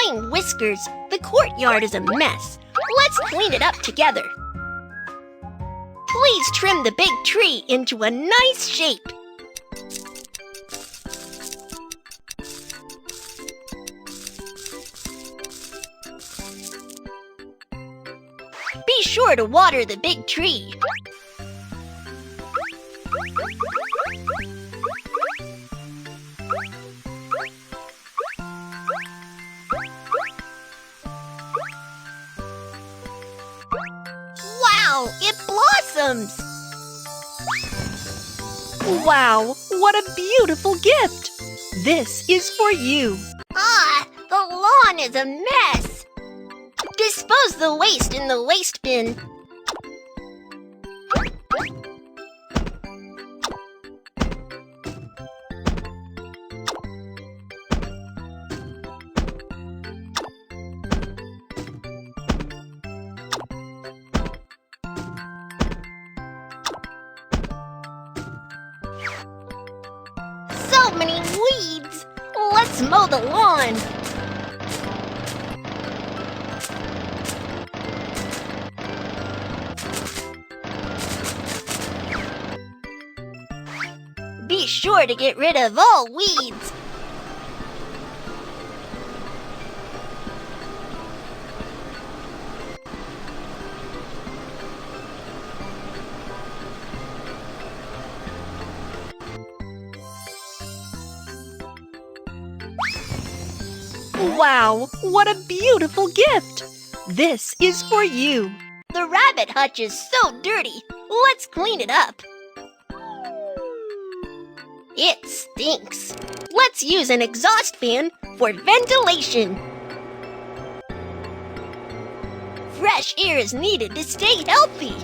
Dang whiskers, the courtyard is a mess. Let's clean it up together. Please trim the big tree into a nice shape. Be sure to water the big tree. Wow, it blossoms! Wow, what a beautiful gift! This is for you. Ah, the lawn is a mess. Dispose the waste in the waste bin. So many weeds! Let's mow the lawn. Be sure to get rid of all weeds. Wow, what a beautiful gift! This is for you. The rabbit hutch is so dirty. Let's clean it up. It stinks. Let's use an exhaust fan for ventilation. Fresh air is needed to stay healthy.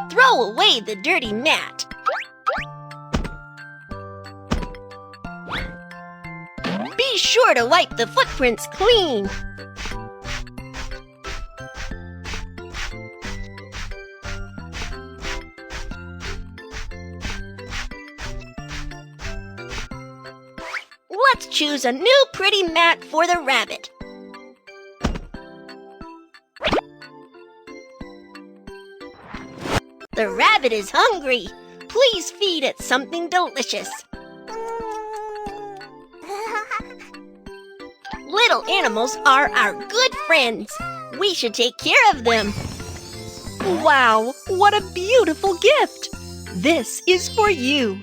Throw away the dirty mat. Be sure to wipe the footprints clean. Let's choose a new pretty mat for the rabbit. The rabbit is hungry. Please feed it something delicious. Little animals are our good friends. We should take care of them. Wow, what a beautiful gift! This is for you.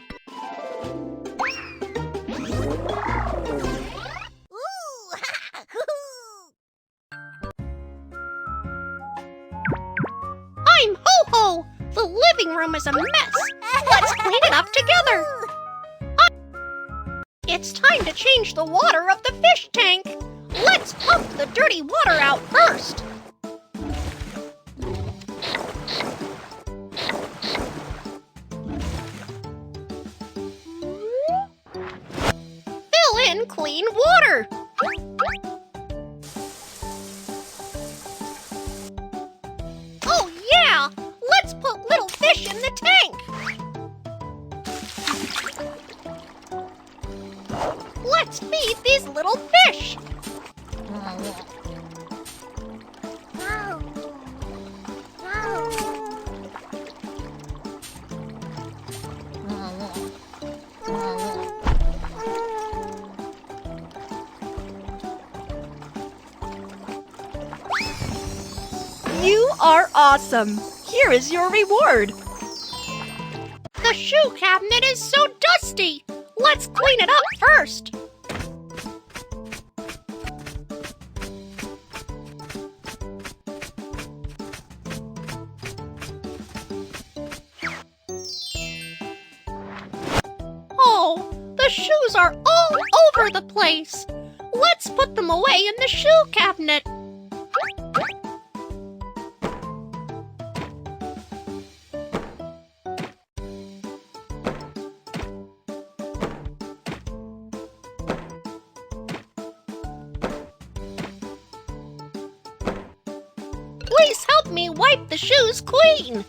I'm Ho-Ho! The living room is a mess. Let's clean it up together. It's time to change the water of the fish tank. Let's pump the dirty water out first. Fill in clean water. Oh yeah! Let's put little fish in the tank. Let's feed these little fish. You are awesome. Here is your reward. The shoe cabinet is so dusty. Let's clean it up first. Oh, the shoes are all over the place. Let's put them away in the shoe cabinet. Please help me wipe the shoes clean.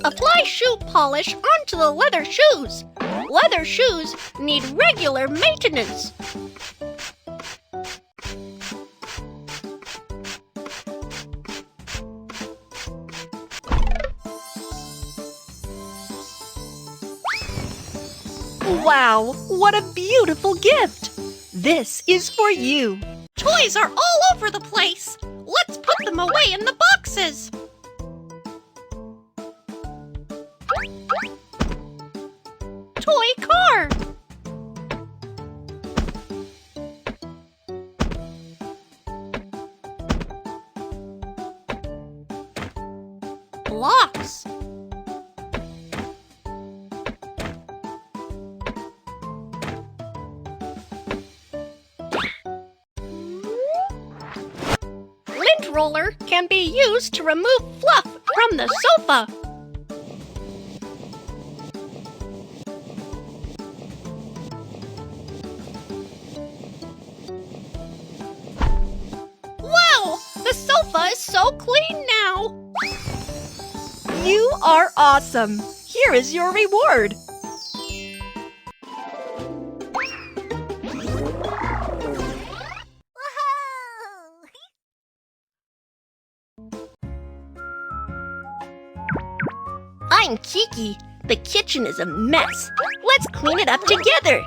Apply shoe polish onto the leather shoes. Leather shoes need regular maintenance. Wow, what a beautiful gift! This is for you. Toys are all over the place. Let's put them away in the boxes. Toy car. Blocks. Lint roller can be used to remove fluff from the sofa. Wow! The sofa is so clean now! You are awesome. Here is your reward. I'm Kiki. The kitchen is a mess. Let's clean it up together.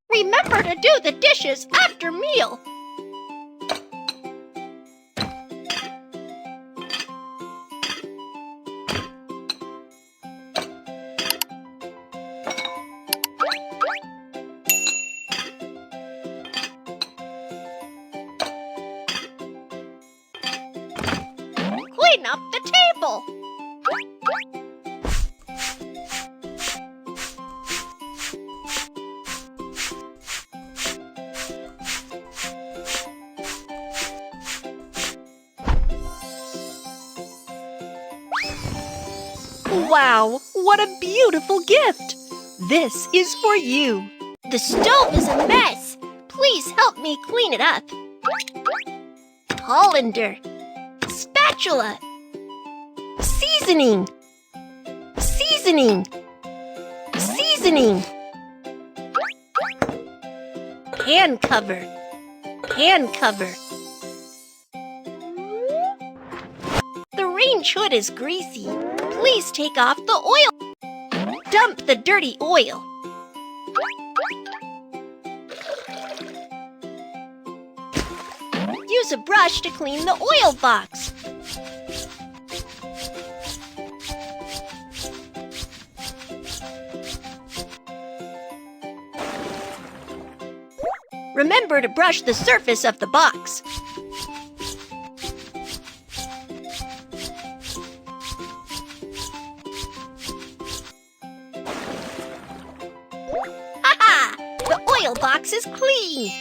Remember to do the dishes after meal. Clean up the table. Wow, what a beautiful gift! This is for you. The stove is a mess. Please help me clean it up. Colander. Spatula. Seasoning. Seasoning. Seasoning. Hand cover. Hand cover. The range hood is greasy. Please take off the oil. Dump the dirty oil. Use a brush to clean the oil box. Remember to brush the surface of the box. Ha-ha! The oil box is clean.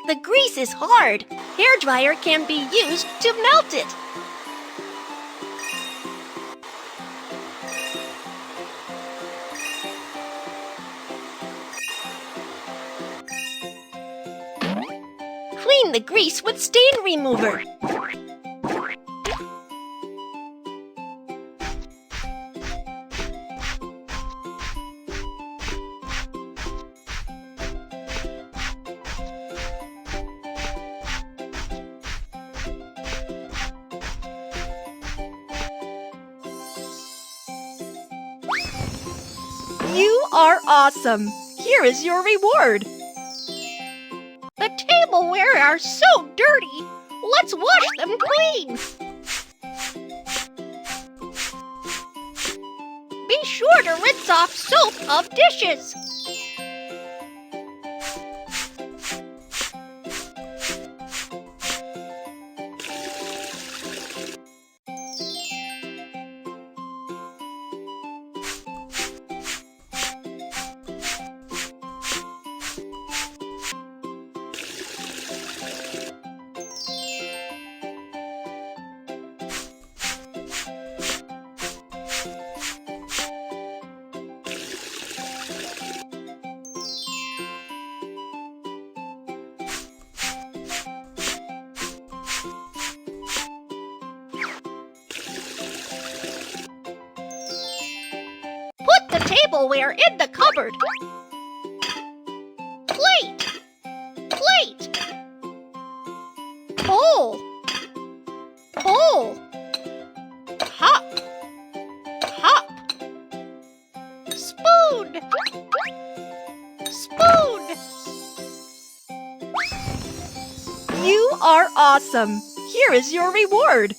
The grease is hard. Hairdryer can be used to melt it. Clean the grease with stain remover. You are awesome. Here is your reward. The tableware are so dirty. Let's wash them clean. Be sure to rinse off soap of dishes. Tableware in the cupboard. Plate. Plate. Bowl. Bowl. Cup. Cup. Spoon. Spoon. You are awesome! Here is your reward!